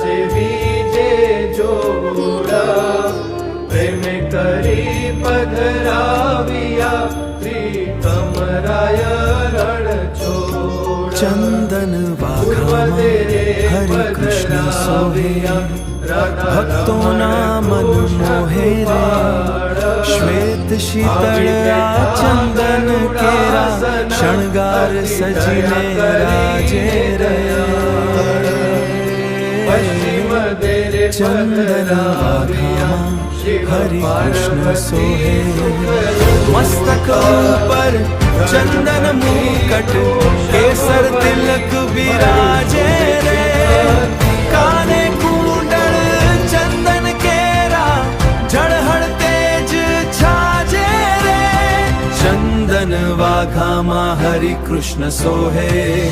साचे बीजे जोड़ा प्रेम करी पधराविया प्रीतमराय रण छोड़ा चंदन वाघामा हरे कृष्ण सोहे भक्तों ना मन मोहे रे श्वेत शीतल चंदन केरा शृंगार सजीने राजे रे चंदन वाघामा हरे कृष्ण सोहे मस्तक ऊपर चंदन मुकुट केसर तिलक विराजे रे काने कुंडल चंदन केरा झड़हड़ तेज छाजे रे चंदन वाघामा हरि कृष्ण सोहे।